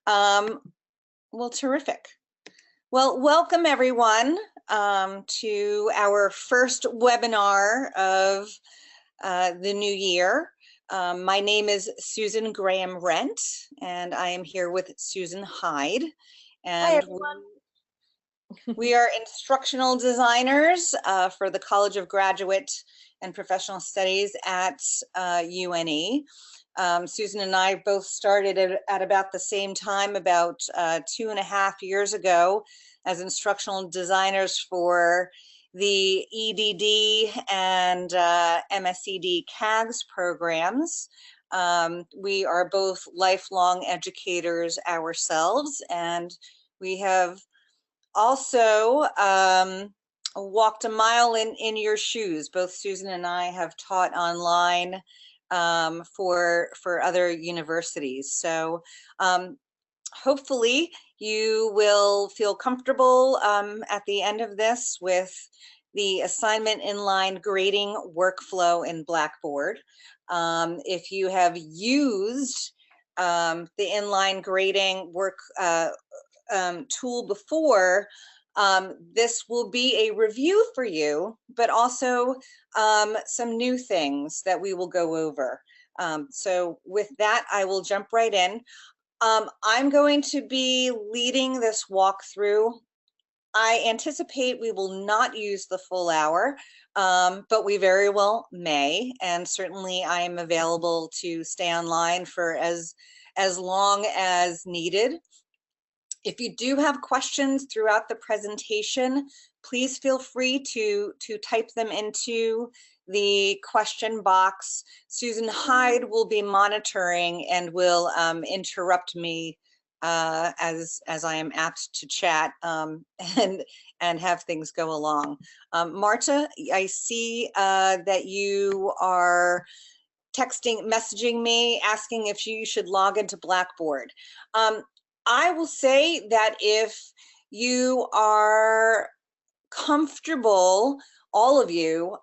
Well, terrific. Well, welcome everyone to our first webinar of the new year. My name is Susan Graham Rent, and I am here with Susan Hyde. And hi, everyone. We are instructional designers for the College of Graduate and Professional Studies at UNE. Susan and I both started at about the same time, about 2.5 years ago, as instructional designers for the EDD and MSED CAGS programs. We are both lifelong educators ourselves, and we have also walked a mile in your shoes. Both Susan and I have taught online for other universities. So hopefully you will feel comfortable at the end of this with the assignment inline grading workflow in Blackboard. If you have used the inline grading work tool before, this will be a review for you, but also some new things that we will go over. So with that, I will jump right in. I'm going to be leading this walkthrough. I anticipate we will not use the full hour, but we very well may, and certainly I am available to stay online for as long as needed. If you do have questions throughout the presentation, please feel free to type them into the question box. Susan Hyde will be monitoring and will interrupt me as I am apt to chat and have things go along. Marta, I see that you are messaging me, asking if you should log into Blackboard. I will say that if you are comfortable, all of you,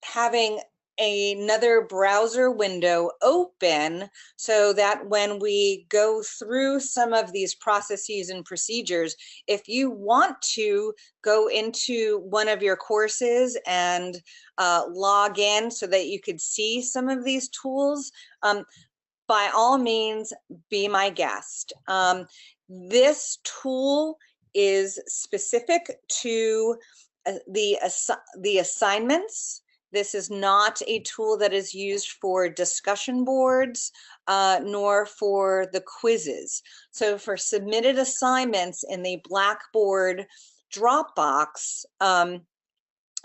having another browser window open so that when we go through some of these processes and procedures, if you want to go into one of your courses and log in so that you could see some of these tools, by all means, be my guest. This tool is specific to the assignments. This is not a tool that is used for discussion boards, nor for the quizzes. So for submitted assignments in the Blackboard Dropbox,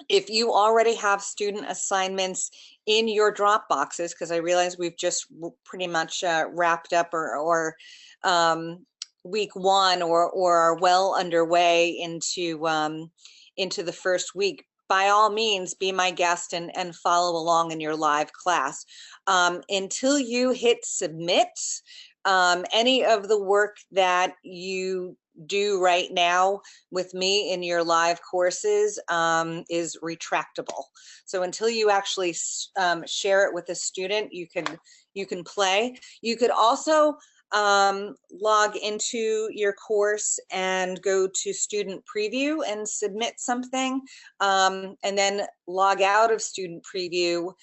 if you already have student assignments in your Dropboxes, because I realize we've just pretty much wrapped up or week one or are well underway into the first week, by all means, be my guest and follow along in your live class. Until you hit submit, any of the work that you do right now with me in your live courses is retractable. So until you actually share it with a student, you can play. You could also log into your course and go to student preview and submit something, and then log out of student preview,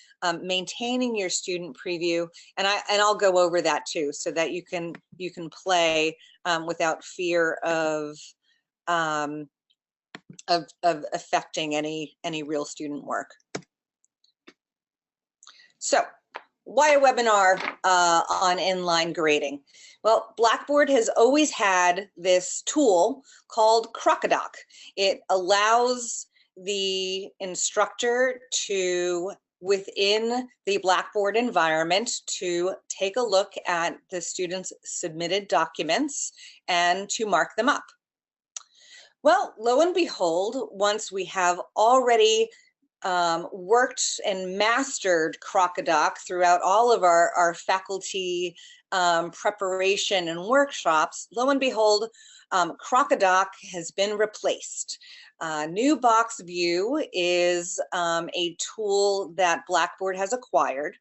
maintaining your student preview, and I'll go over that too, so that you can play without fear of affecting any real student work. So why a webinar on inline grading? Well, Blackboard has always had this tool called Crocodoc. It allows the instructor to, within the Blackboard environment, to take a look at the students' submitted documents and to mark them up. Well, lo and behold, once we have already worked and mastered Crocodoc throughout all of our faculty preparation and workshops, lo and behold, Crocodoc has been replaced. New Box View is a tool that Blackboard has acquired.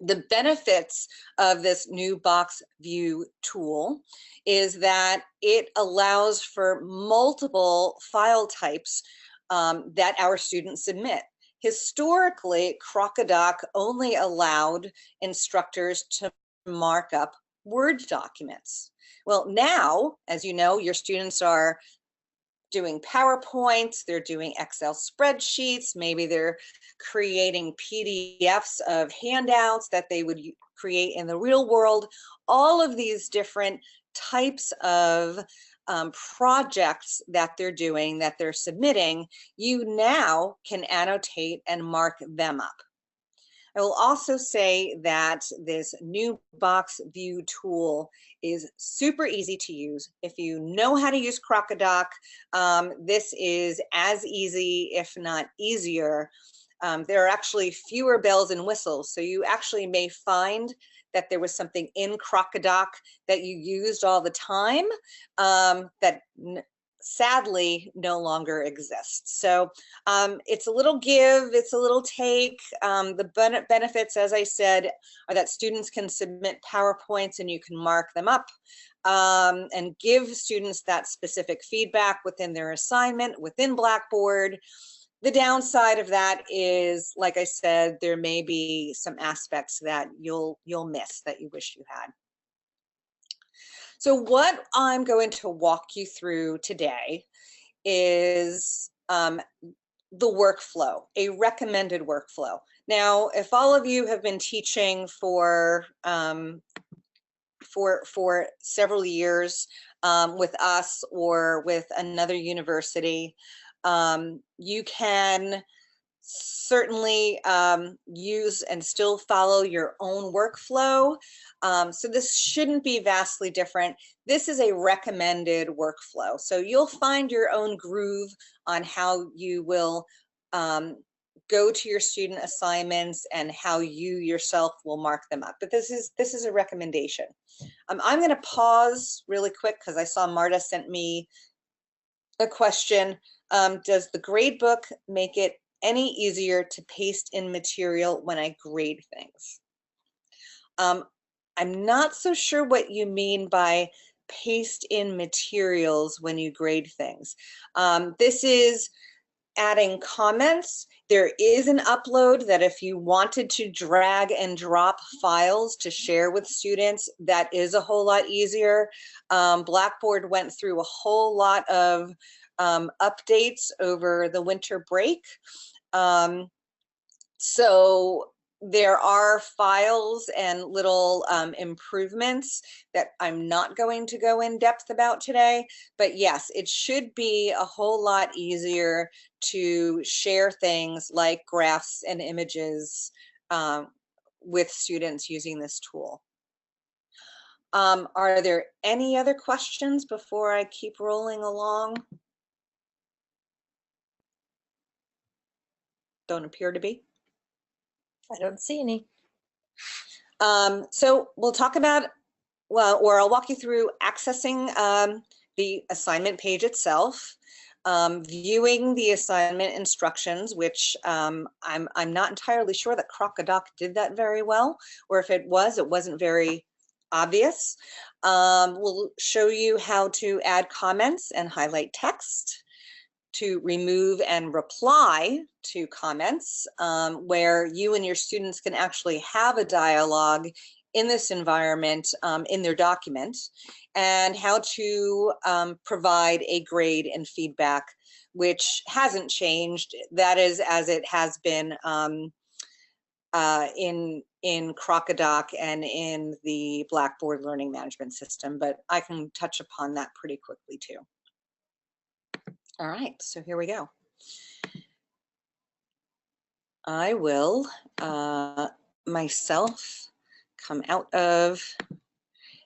The benefits of this new box view tool is that it allows for multiple file types that our students submit. Historically, Crocodoc only allowed instructors to mark up Word documents. Well, now, as you know, your students are doing PowerPoints, they're doing Excel spreadsheets, maybe they're creating PDFs of handouts that they would create in the real world. All of these different types of projects that they're doing, that they're submitting, you now can annotate and mark them up. I will also say that this new box view tool is super easy to use. If you know how to use Crocodoc, this is as easy, if not easier. There are actually fewer bells and whistles, so you actually may find that there was something in Crocodoc that you used all the time that sadly no longer exists. So it's a little give, it's a little take. The benefits, as I said, are that students can submit PowerPoints and you can mark them up and give students that specific feedback within their assignment, within Blackboard. The downside of that is, like I said, there may be some aspects that you'll miss that you wish you had. So what I'm going to walk you through today is the workflow, a recommended workflow. Now, if all of you have been teaching for several years with us or with another university, you can certainly use and still follow your own workflow. So this shouldn't be vastly different. This is a recommended workflow. So you'll find your own groove on how you will go to your student assignments and how you yourself will mark them up. But this is a recommendation. I'm going to pause really quick because I saw Marta sent me a question. Does the gradebook make it any easier to paste in material when I grade things? I'm not so sure what you mean by paste in materials when you grade things. This is adding comments. There is an upload that if you wanted to drag and drop files to share with students, that is a whole lot easier. Blackboard went through a whole lot of updates over the winter break. So there are files and little improvements that I'm not going to go in depth about today, but yes, it should be a whole lot easier to share things like graphs and images with students using this tool. Are there any other questions before I keep rolling along? Don't appear to be. I don't see any. So we'll talk about, well, or I'll walk you through accessing the assignment page itself, viewing the assignment instructions, which I'm not entirely sure that Crocodoc did that very well, or if it wasn't very obvious. We'll show you how to add comments and highlight text, to remove and reply to comments, where you and your students can actually have a dialogue in this environment in their document, and how to provide a grade and feedback, which hasn't changed. That is as it has been in Crocodoc and in the Blackboard Learning Management System, but I can touch upon that pretty quickly too. All right, so here we go. I will myself come out of,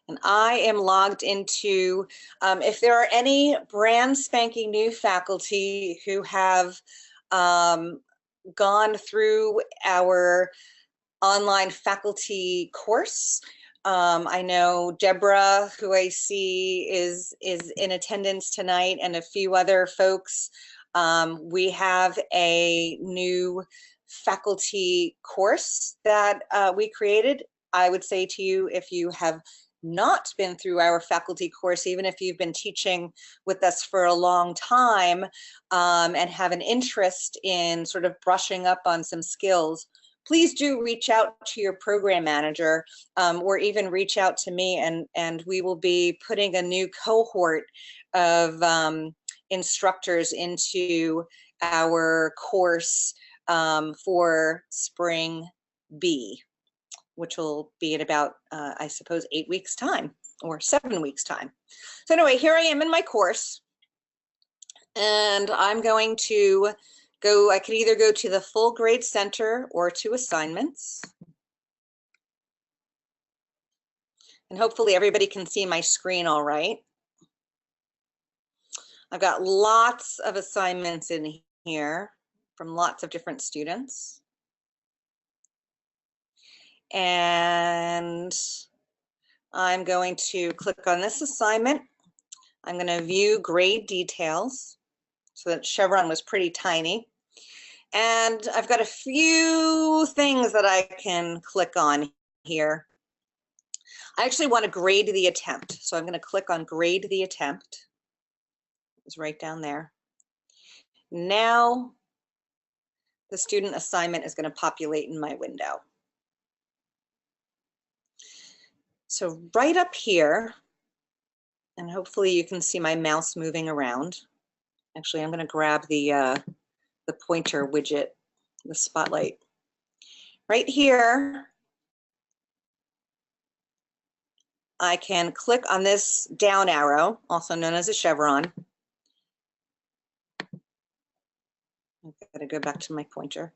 and I am logged into, if there are any brand spanking new faculty who have gone through our online faculty course, I know Deborah, who I see is in attendance tonight, and a few other folks. We have a new faculty course that we created. I would say to you, if you have not been through our faculty course, even if you've been teaching with us for a long time and have an interest in sort of brushing up on some skills, please do reach out to your program manager or even reach out to me, and we will be putting a new cohort of instructors into our course for spring B, which will be in about, I suppose, 8 weeks time or 7 weeks time. So anyway, here I am in my course, and I'm going to go, I could either go to the full grade center or to assignments. And hopefully everybody can see my screen all right. I've got lots of assignments in here from lots of different students. And I'm going to click on this assignment. I'm going to view grade details. So that chevron was pretty tiny. And I've got a few things that I can click on here. I actually want to grade the attempt. So I'm going to click on grade the attempt. It's right down there. Now the student assignment is going to populate in my window. So right up here, and hopefully you can see my mouse moving around. Actually, I'm going to grab the pointer widget, the spotlight. Right here, I can click on this down arrow, also known as a chevron. I've got to go back to my pointer.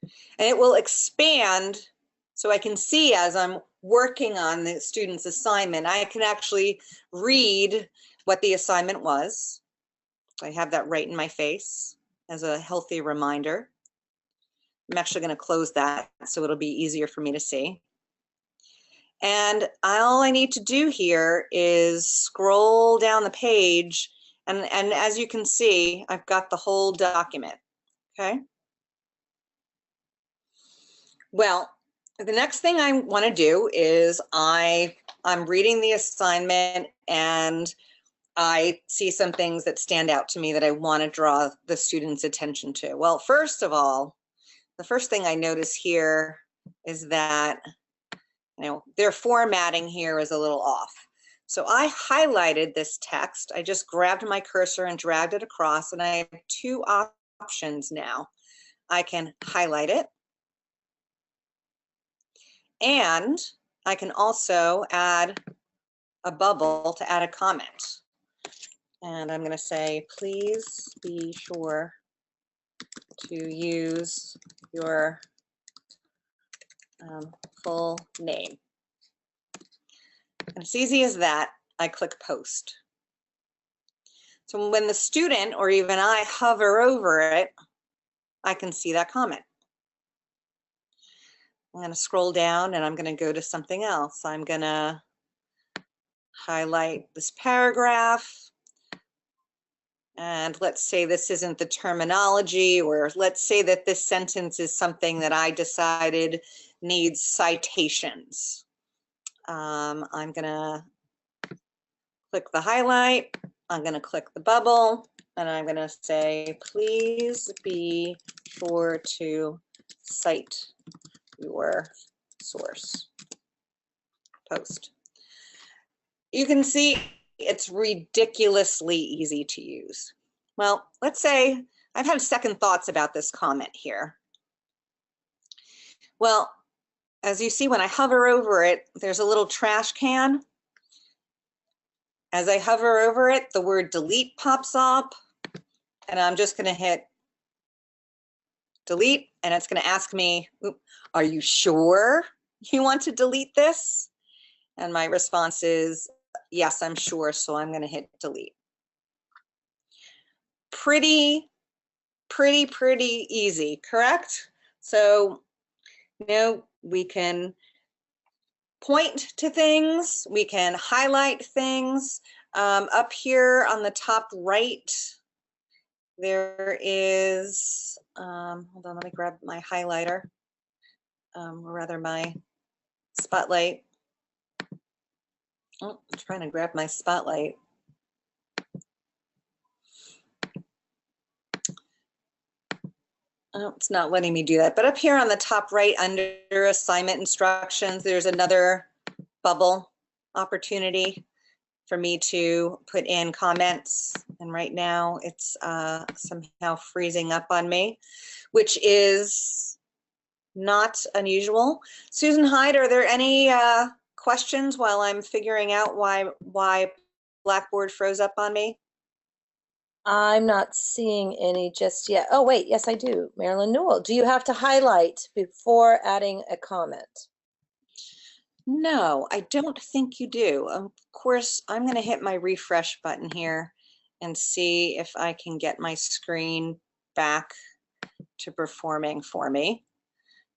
And it will expand so I can see as I'm working on the student's assignment, I can actually read what the assignment was. I have that right in my face as a healthy reminder. I'm actually going to close that so it'll be easier for me to see. And all I need to do here is scroll down the page, and as you can see, I've got the whole document, okay? Well, the next thing I want to do is I'm reading the assignment and I see some things that stand out to me that I want to draw the student's attention to. Well, first of all, the first thing I notice here is that, you know, their formatting here is a little off. So I highlighted this text. I just grabbed my cursor and dragged it across, and I have two options now. I can highlight it, and I can also add a bubble to add a comment. And I'm going to say, please be sure to use your full name. And it's easy as that. I click post. So when the student or even I hover over it, I can see that comment. I'm going to scroll down and I'm going to go to something else. I'm going to highlight this paragraph. And let's say this isn't the terminology, or let's say that this sentence is something that I decided needs citations. I'm going to click the highlight. I'm going to click the bubble, and I'm going to say, please be sure to cite your source. Post. You can see it's ridiculously easy to use. Well, let's say I've had second thoughts about this comment here. Well, as you see, when I hover over it, there's a little trash can. As I hover over it, the word delete pops up, and I'm just going to hit delete, and it's going to ask me, are you sure you want to delete this? And my response is, yes, I'm sure, so I'm going to hit delete. Pretty easy, correct? So, you know, we can point to things, we can highlight things. Up here on the top right, there is Hold on, let me grab my highlighter, or rather my spotlight. Oh, I'm trying to grab my spotlight. Oh, it's not letting me do that. But up here on the top right under assignment instructions, there's another bubble opportunity for me to put in comments. And right now it's somehow freezing up on me, which is not unusual. Susan Hyde, are there any questions while I'm figuring out why Blackboard froze up on me? I'm not seeing any just yet. Oh, wait, yes, I do. Marilyn Newell, do you have to highlight before adding a comment? No, I don't think you do. Of course, I'm going to hit my refresh button here and see if I can get my screen back to performing for me,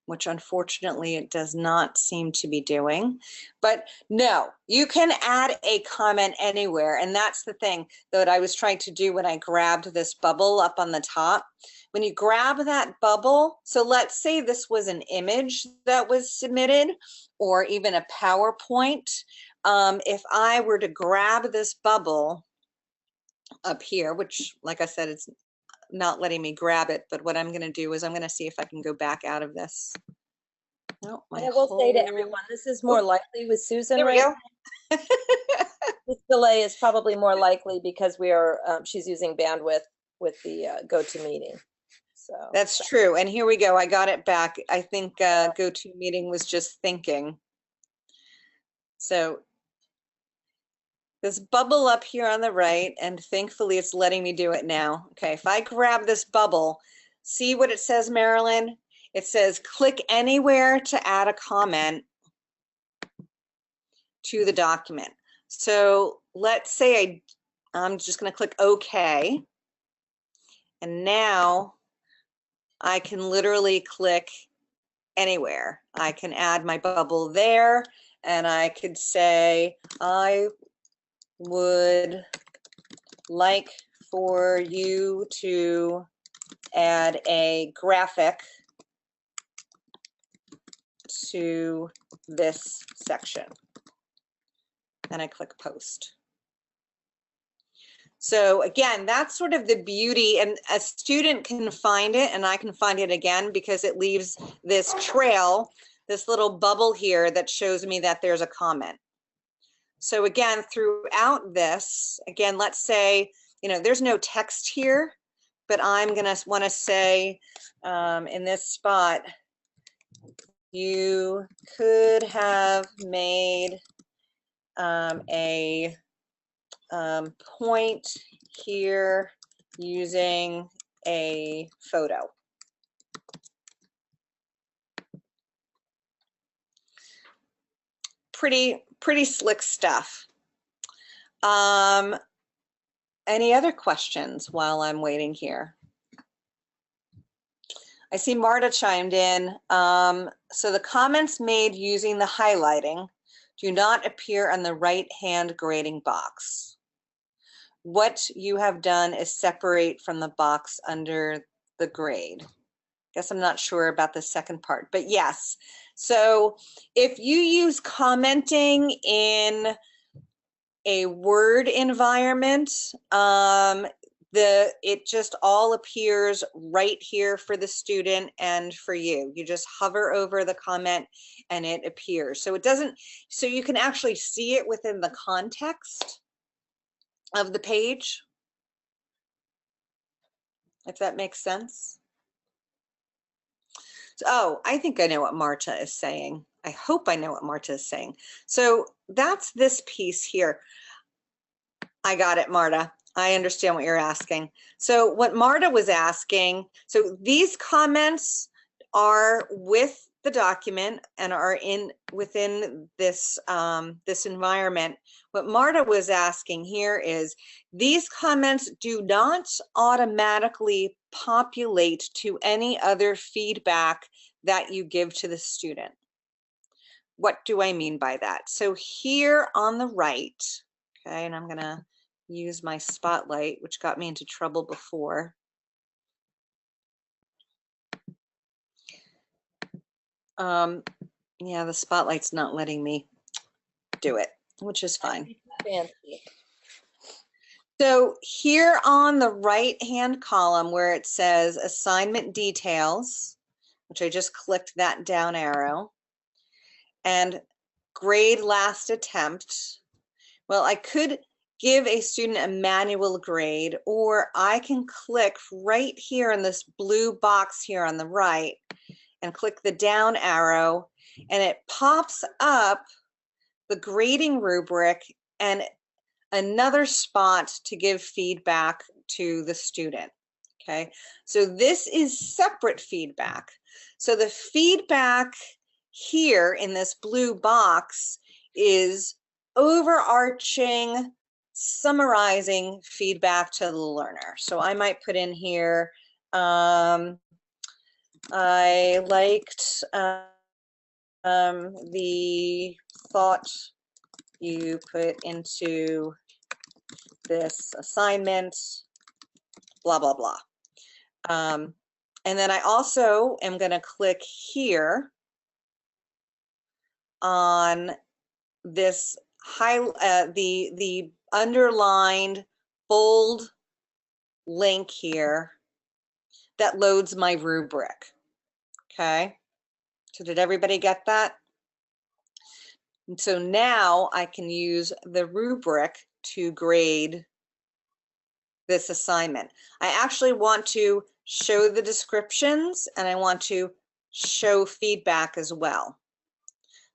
which unfortunately it does not seem to be doing. But no, you can add a comment anywhere. And that's the thing that I was trying to do when I grabbed this bubble up on the top. When you grab that bubble, so let's say this was an image that was submitted or even a PowerPoint. If I were to grab this bubble up here, which like I said, it's not letting me grab it, but what I'm going to do is I'm going to see if I can go back out of this. Oh, And I will say to everyone, this is more likely with Susan there we right go. This delay is probably more likely because we are she's using bandwidth with the GoToMeeting. So That's true. And here we go. I got it back. I think GoToMeeting was just thinking. So this bubble up here on the right, and thankfully it's letting me do it now. Okay, if I grab this bubble, see what it says, Marilyn? It says click anywhere to add a comment to the document. So let's say I'm just going to click OK. And now I can literally click anywhere. I can add my bubble there, and I could say, I would like for you to add a graphic to this section. And I click post. So again, that's sort of the beauty, and a student can find it and I can find it again because it leaves this trail, this little bubble here that shows me that there's a comment. So again, throughout this, again, let's say, you know, there's no text here, but I'm going to want to say in this spot, you could have made a point here using a photo. Pretty slick stuff. Any other questions while I'm waiting here? I see Marta chimed in. So the comments made using the highlighting do not appear on the right-hand grading box. What you have done is separate from the box under the grade. Guess I'm not sure about the second part, but yes. So if you use commenting in a Word environment, it just all appears right here for the student and for you. You just hover over the comment and it appears. So it doesn't, so you can actually see it within the context of the page, if that makes sense. So, oh, I think I know what Marta is saying. I hope I know what Marta is saying. So that's this piece here. I got it, Marta. I understand what you're asking. So what Marta was asking, so these comments are with the document and are within this this environment. What Marta was asking here is these comments do not automatically populate to any other feedback that you give to the student. What do I mean by that? So here on the right, okay, and I'm gonna use my spotlight, which got me into trouble before. Yeah, the spotlight's not letting me do it, which is fine. Fancy. So here on the right-hand column where it says assignment details, which I just clicked that down arrow, and grade last attempt, well, I could give a student a manual grade, or I can click right here in this blue box here on the right and click the down arrow, and it pops up the grading rubric and another spot to give feedback to the student. Okay, so this is separate feedback. So the feedback here in this blue box is overarching, summarizing feedback to the learner. So I might put in here, I liked the thought you put into this assignment, blah, blah, blah. And then I also am going to click here on this the underlined bold link here that loads my rubric. Okay, so did everybody get that? And so now I can use the rubric to grade this assignment. I actually want to show the descriptions and I want to show feedback as well.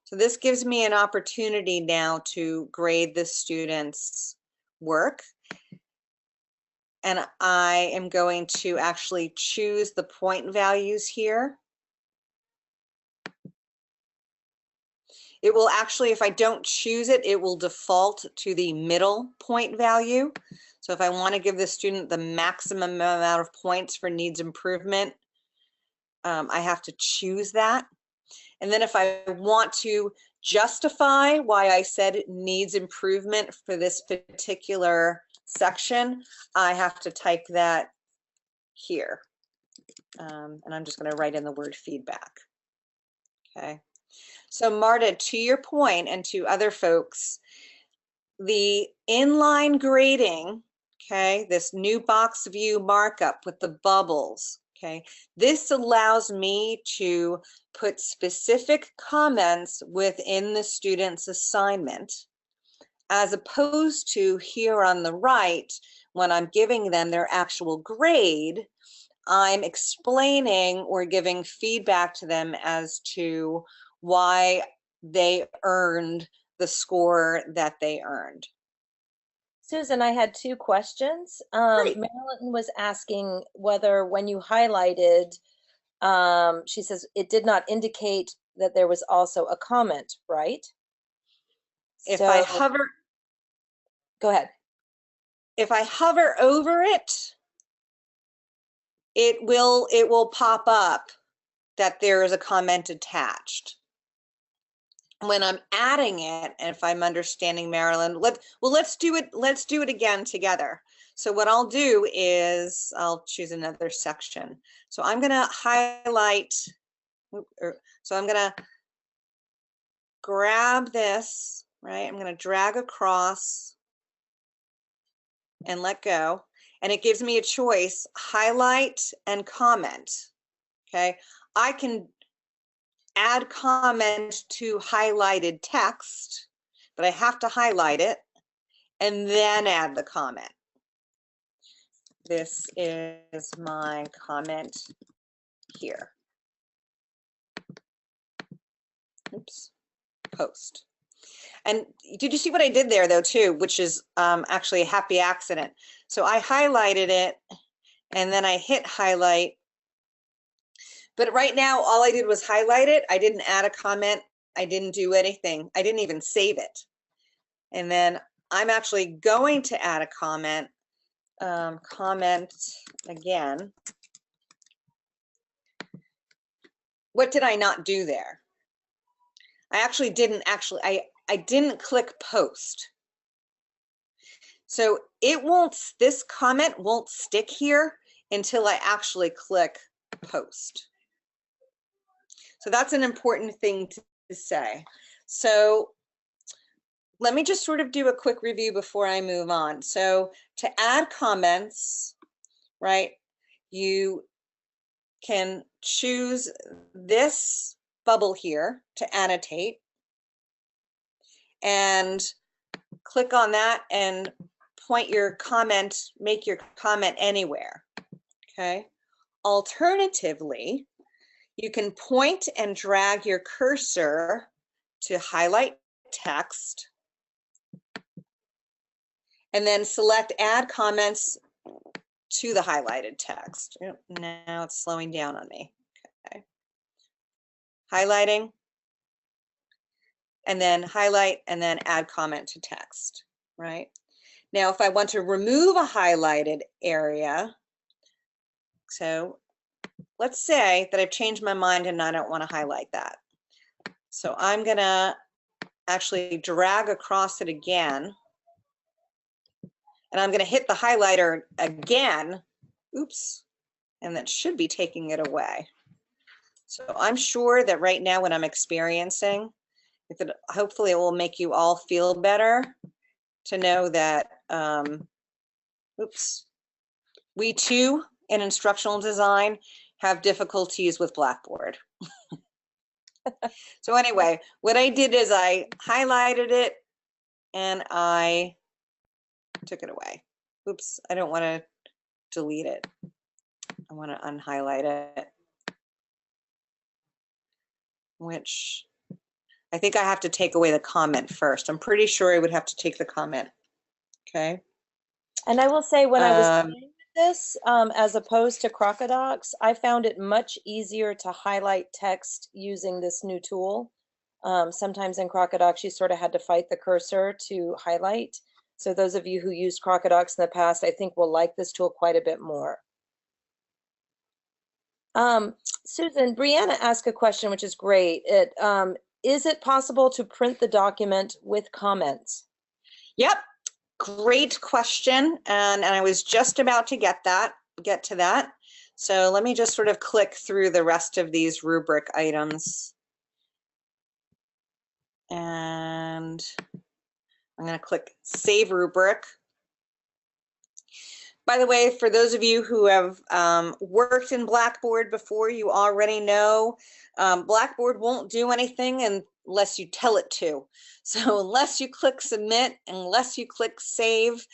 So this gives me an opportunity now to grade the student's work. And I am going to actually choose the point values here. It will actually, if I don't choose it, it will default to the middle point value. So if I want to give the student the maximum amount of points for needs improvement, I have to choose that. And then if I want to justify why I said it needs improvement for this particular section, I have to type that here. And I'm just going to write in the word feedback. Okay. So Marta, to your point and to other folks, the inline grading, okay, this new box view markup with the bubbles, okay, this allows me to put specific comments within the student's assignment, as opposed to here on the right, when I'm giving them their actual grade, I'm explaining or giving feedback to them as to why they earned the score that they earned. Susan, I had two questions. Great. Marilyn was asking whether when you highlighted, she says it did not indicate that there was also a comment, right? If So I hover, go ahead. if I hover over it, it will pop up that there is a comment attached. When I'm adding it, and if I'm understanding Marilyn, let's do it again together. So what I'll do is I'll choose another section. So I'm going to highlight, so I'm going to grab this, right? I'm going to drag across and let go. And it gives me a choice, highlight and comment. Okay. I can add comment to highlighted text, but I have to highlight it and then add the comment. This is my comment here. Oops, post. And did you see what I did there though too, which is actually a happy accident. So I highlighted it and then I hit highlight. But right now, all I did was highlight it. I didn't add a comment. I didn't do anything. I didn't even save it. And then I'm actually going to add a comment. Comment again. What did I not do there? I actually didn't I didn't click post. So it won't, this comment won't stick here until I actually click post. So that's an important thing to say. So let me just sort of do a quick review before I move on. So to add comments, right, you can choose this bubble here to annotate and click on that and point your comment, make your comment anywhere, okay? Alternatively, you can point and drag your cursor to highlight text and then select add comments to the highlighted text. Now it's slowing down on me. Okay. Highlighting, and then highlight, and then add comment to text, right? Now, if I want to remove a highlighted area, so let's say that I've changed my mind and I don't want to highlight that. So I'm gonna actually drag across it again, and I'm gonna hit the highlighter again, oops, and that should be taking it away. So I'm sure that right now what I'm experiencing, hopefully it will make you all feel better to know that, oops, we too in instructional design have difficulties with Blackboard. So anyway, what I did is I highlighted it and I took it away. Oops, I don't want to delete it. I want to unhighlight it, which I think I have to take away the comment first. I'm pretty sure I would have to take the comment. Okay. And I will say, when I was playing with this, as opposed to Crocodocs, I found it much easier to highlight text using this new tool. Sometimes in Crocodocs, you sort of had to fight the cursor to highlight. So those of you who used Crocodocs in the past, I think will like this tool quite a bit more. Susan, Brianna asked a question, which is great. Is it possible to print the document with comments? Yep, great question. And I was just about to get to that. So let me just sort of click through the rest of these rubric items. And I'm going to click Save Rubric. By the way, for those of you who have worked in Blackboard before, you already know Blackboard won't do anything unless you tell it to. So unless you click Submit, unless you click Save,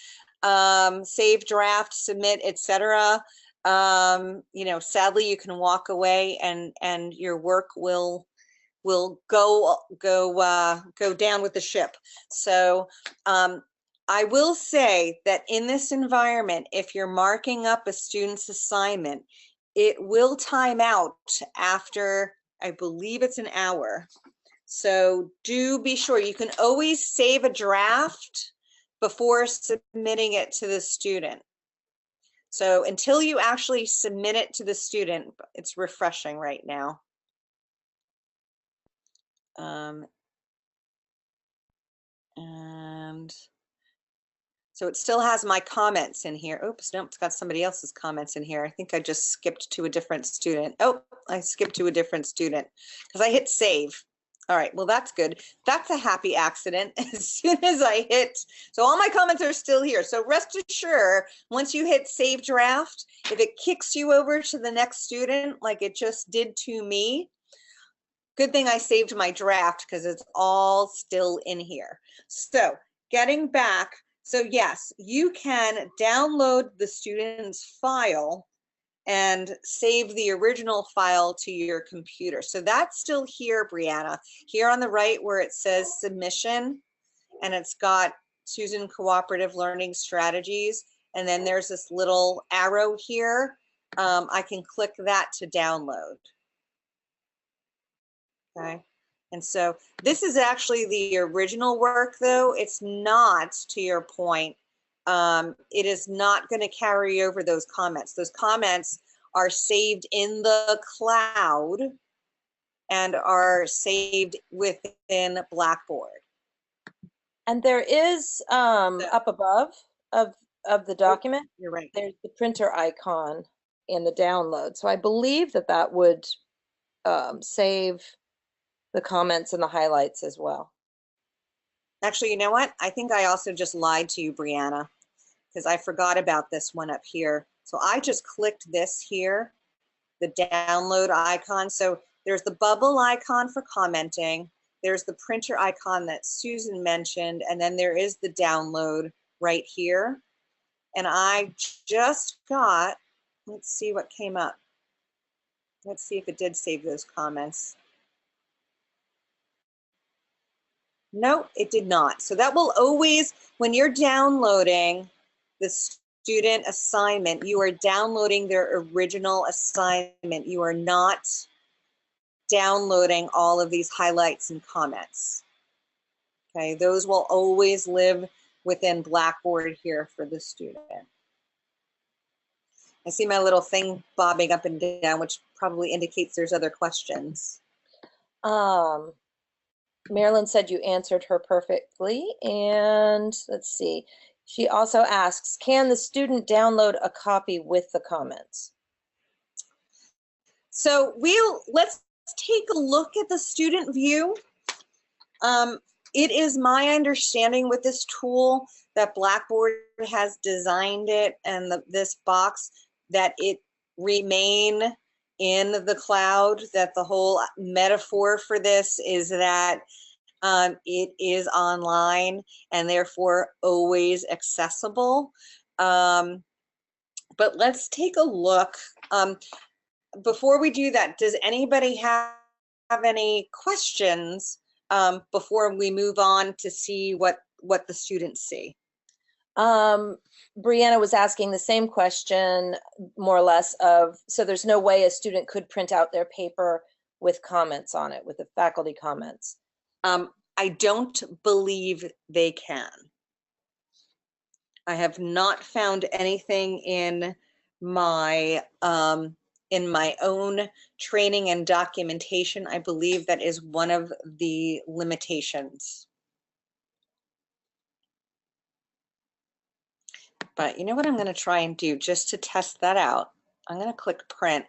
Save Draft, Submit, etc., you know, sadly, you can walk away and your work will go down with the ship. So I will say that in this environment, if you're marking up a student's assignment, it will time out after, I believe it's an hour. So do be sure, you can always save a draft before submitting it to the student. So until you actually submit it to the student, it's refreshing right now. And so it still has my comments in here. Oops, nope, it's got somebody else's comments in here. I think I just skipped to a different student. Oh, I skipped to a different student because I hit save. All right, well, that's good. That's a happy accident. As soon as I hit, so all my comments are still here. So rest assured, once you hit save draft, if it kicks you over to the next student, like it just did to me, good thing I saved my draft because it's all still in here. So getting back, so yes, you can download the student's file and save the original file to your computer. So that's still here, Brianna, here on the right where it says submission, and it's got Susan Cooperative Learning Strategies, and then there's this little arrow here. I can click that to download. Okay. And so this is actually the original work, though. It's not, to your point, it is not going to carry over those comments. Those comments are saved in the cloud and are saved within Blackboard. And there is up above of the document, You're right. there's the printer icon in the download. So I believe that that would save the comments and the highlights as well. Actually, you know what? I think I also just lied to you, Brianna, because I forgot about this one up here. So I just clicked this here, the download icon. So there's the bubble icon for commenting. There's the printer icon that Susan mentioned, and then there is the download right here. And I just got, let's see what came up. Let's see if it did save those comments. No, it did not. So that will always, when you're downloading the student assignment, you are downloading their original assignment. You are not downloading all of these highlights and comments. Okay, those will always live within Blackboard here for the student. I see my little thing bobbing up and down, which probably indicates there's other questions. Marilyn said you answered her perfectly. And let's see. She also asks, can the student download a copy with the comments? So let's take a look at the student view. It is my understanding with this tool that Blackboard has designed it and this box that it remain in the cloud, that the whole metaphor for this is that it is online and therefore always accessible. But let's take a look. Before we do that, does anybody have any questions before we move on to see what the students see? Brianna was asking the same question, more or less, so there's no way a student could print out their paper with comments on it, with the faculty comments. I don't believe they can. I have not found anything in my own training and documentation. I believe that is one of the limitations. But you know what I'm going to try and do just to test that out? I'm going to click print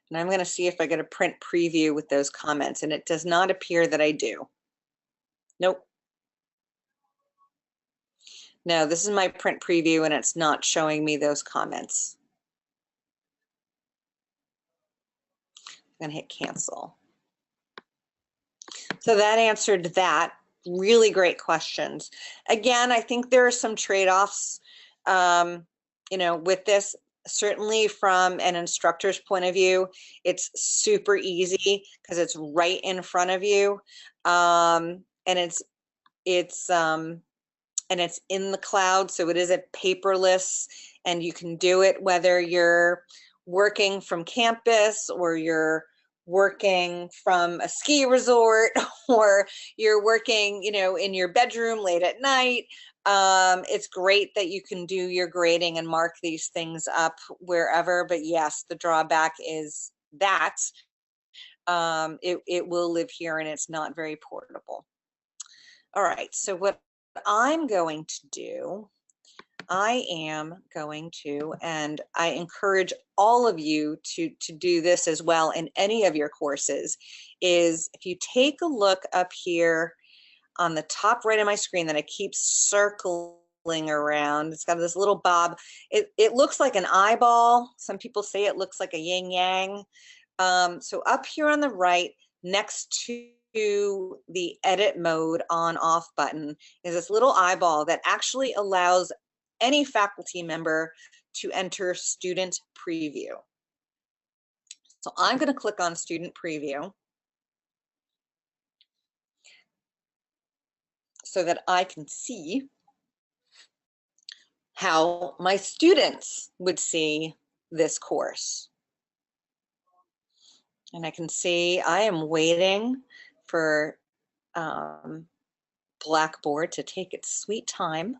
and I'm going to see if I get a print preview with those comments, and it does not appear that I do. Nope. No, this is my print preview and it's not showing me those comments. I'm going to hit cancel. So that answered that. Really great questions. Again, I think there are some trade-offs, you know, with this. Certainly from an instructor's point of view, it's super easy because it's right in front of you, and it's in the cloud, so it is a paperless, and you can do it whether you're working from campus or you're working from a ski resort or you're working, you know, in your bedroom late at night. It's great that you can do your grading and mark these things up wherever, but yes, the drawback is that it will live here and it's not very portable. All right, so what I'm going to do, I am going to, and I encourage all of you to do this as well in any of your courses, is if you take a look up here on the top right of my screen that I keep circling around, it's got this little bob. It looks like an eyeball. Some people say it looks like a yin yang. So up here on the right, next to the edit mode on off button is this little eyeball that actually allows any faculty member to enter student preview. So I'm going to click on student preview so that I can see how my students would see this course. And I can see I am waiting for Blackboard to take its sweet time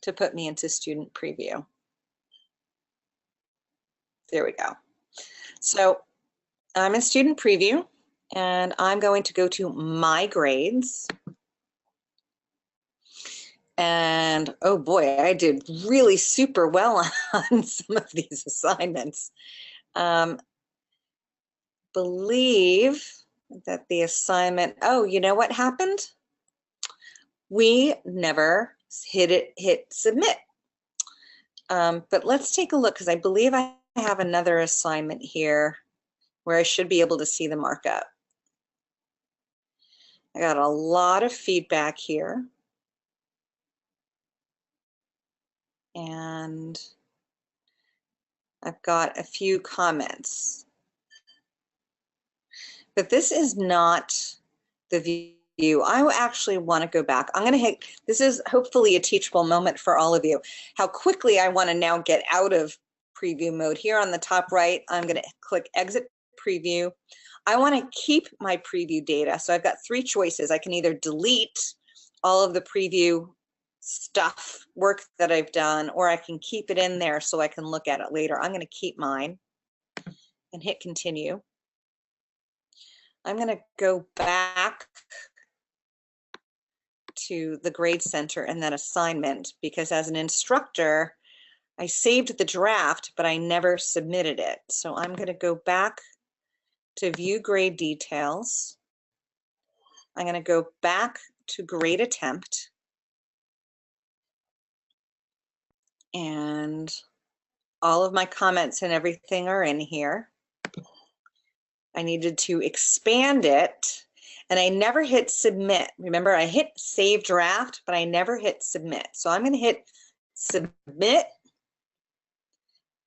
to put me into student preview. There we go. So I'm in student preview and I'm going to go to my grades. And oh boy, I did really super well on some of these assignments. believe that the assignment, oh, you know what happened? We never hit submit. But let's take a look, because I believe I have another assignment here where I should be able to see the markup. I got a lot of feedback here. And I've got a few comments. But this is not the view. I actually want to go back. I'm going to hit, this is hopefully a teachable moment for all of you. How quickly I want to now get out of preview mode. Here on the top right, I'm going to click exit preview. I want to keep my preview data. So I've got three choices. I can either delete all of the preview stuff, work that I've done, or I can keep it in there so I can look at it later. I'm going to keep mine and hit continue. I'm going to go back to the grade center and that assignment, because as an instructor, I saved the draft, but I never submitted it. So I'm going to go back to view grade details. I'm going to go back to grade attempt. And all of my comments and everything are in here. I needed to expand it, and I never hit submit. Remember, I hit save draft, but I never hit submit. So I'm going to hit submit.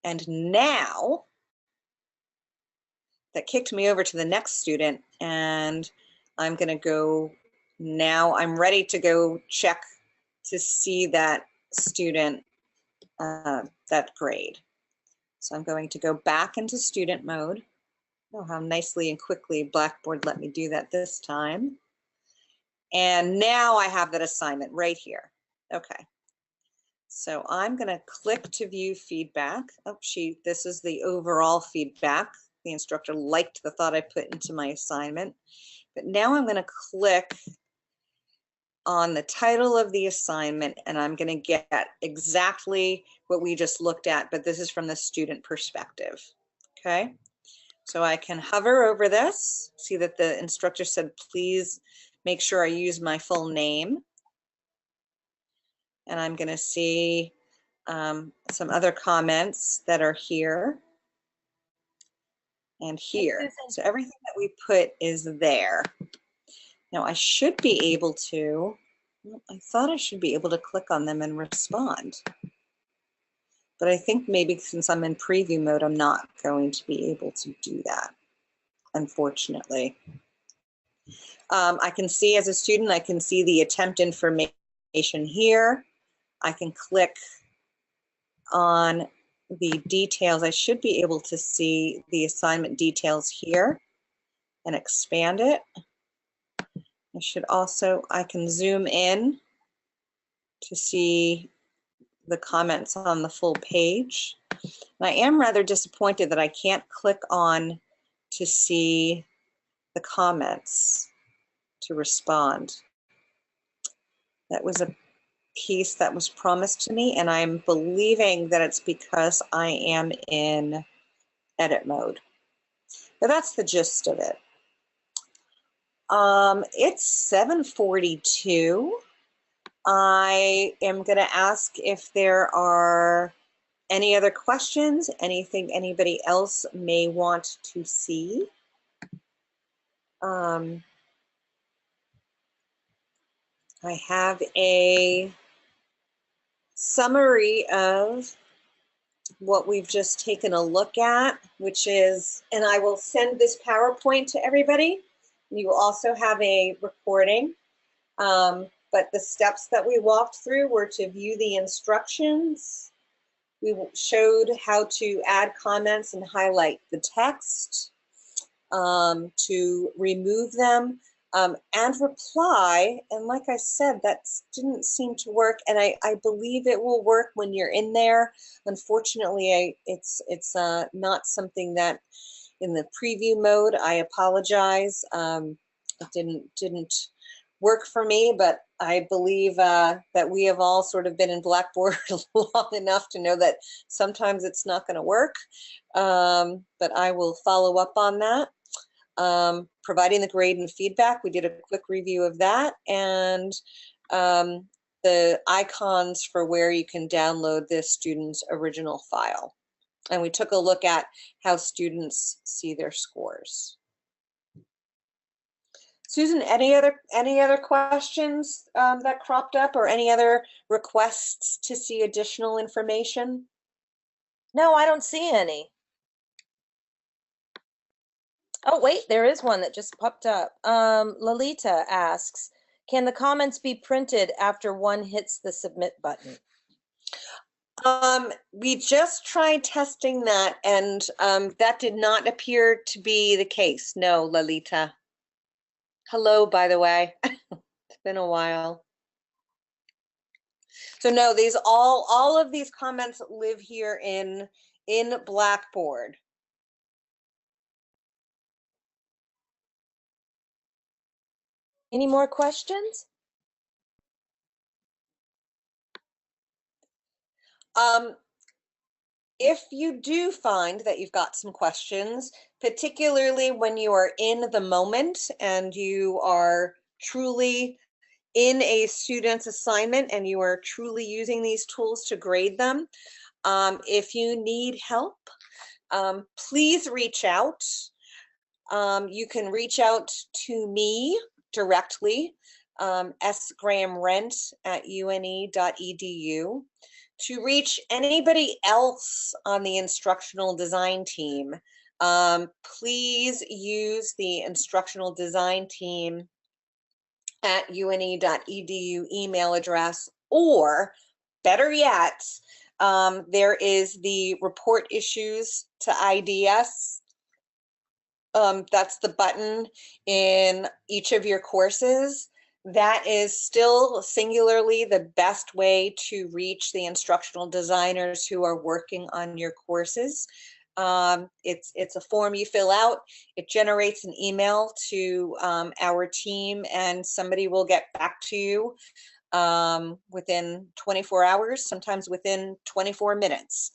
And now that kicked me over to the next student, and I'm going to go, now I'm ready to go check to see that student, that grade. So I'm going to go back into student mode. Oh, how nicely and quickly Blackboard let me do that this time. And now I have that assignment right here. Okay. So I'm going to click to view feedback. Oh, this is the overall feedback. The instructor liked the thought I put into my assignment. But now I'm going to click on the title of the assignment, and I'm going to get exactly what we just looked at, but this is from the student perspective. Okay. So I can hover over this, see that the instructor said, please make sure I use my full name. And I'm going to see some other comments that are here and here. So everything that we put is there. Now I should be able to, I thought I should be able to click on them and respond. But I think maybe since I'm in preview mode, I'm not going to be able to do that, unfortunately. I can see as a student, I can see the attempt information here. I can click on the details. I should be able to see the assignment details here and expand it. I should also, I can zoom in to see the comments on the full page. And I am rather disappointed that I can't click on to see the comments to respond. That was a piece that was promised to me, and I'm believing that it's because I am in edit mode. But that's the gist of it. It's 7:42. I am going to ask if there are any other questions, anything anybody else may want to see. I have a summary of what we've just taken a look at, which is, and I will send this PowerPoint to everybody. You also have a recording, but the steps that we walked through were to view the instructions. We showed how to add comments and highlight the text, to remove them, and reply. And like I said, that didn't seem to work, and I believe it will work when you're in there. Unfortunately, it's not something that in the preview mode. I apologize. It didn't work for me, but I believe that we have all sort of been in Blackboard long enough to know that sometimes it's not going to work. But I will follow up on that. providing the grade and feedback. We did a quick review of that, and the icons for where you can download this student's original file. And we took a look at how students see their scores. Susan, any other questions that cropped up, or any other requests to see additional information? No, I don't see any. Oh, wait, there is one that just popped up. Lalita asks, can the comments be printed after one hits the submit button? We just tried testing that, and that did not appear to be the case. No, Lalita. Hello, by the way. It's been a while. So no, these all of these comments live here in Blackboard. Any more questions? If you do find that you've got some questions, particularly when you are in the moment and you are truly in a student's assignment and you are truly using these tools to grade them, if you need help, please reach out. You can reach out to me directly, sgrahamrent@une.edu. To reach anybody else on the instructional design team, please use the instructional design team at une.edu email address, or better yet, there is the report issues to IDS. That's the button in each of your courses. That is still singularly the best way to reach the instructional designers who are working on your courses. It's a form you fill out. It generates an email to our team, and somebody will get back to you within 24 hours, sometimes within 24 minutes.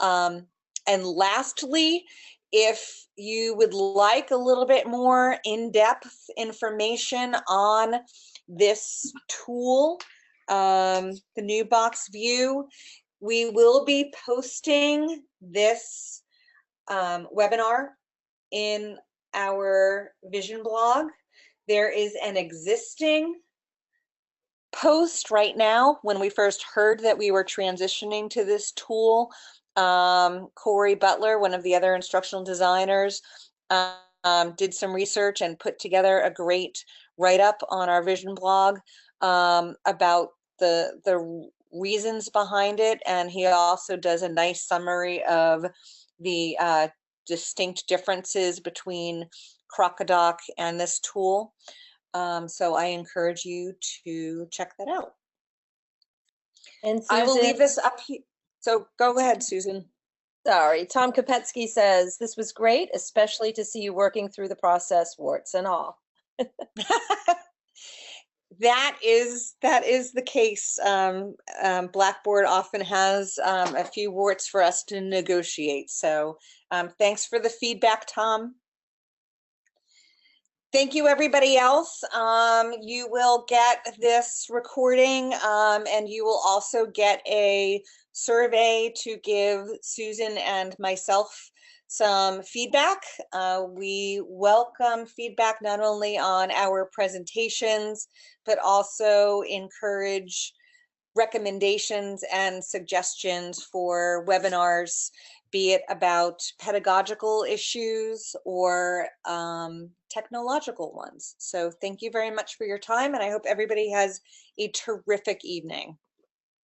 And lastly, if you would like a little bit more in-depth information on this tool, the new box view, we will be posting this webinar in our Vision blog. There is an existing post right now. When we first heard that we were transitioning to this tool, Corey Butler, one of the other instructional designers, did some research and put together a great write-up on our Vision blog about the reasons behind it, and he also does a nice summary of the distinct differences between Crocodoc and this tool. So I encourage you to check that out. And Susan, I will leave this up here. So go ahead, Susan. Sorry, Tom Kopetsky says, this was great, especially to see you working through the process, warts and all. That is the case. Blackboard often has a few warts for us to negotiate. So thanks for the feedback, Tom. Thank you, everybody else. You will get this recording, and you will also get a survey to give Susan and myself some feedback. We welcome feedback not only on our presentations, but also encourage recommendations and suggestions for webinars, be it about pedagogical issues or technological ones. So thank you very much for your time, and I hope everybody has a terrific evening.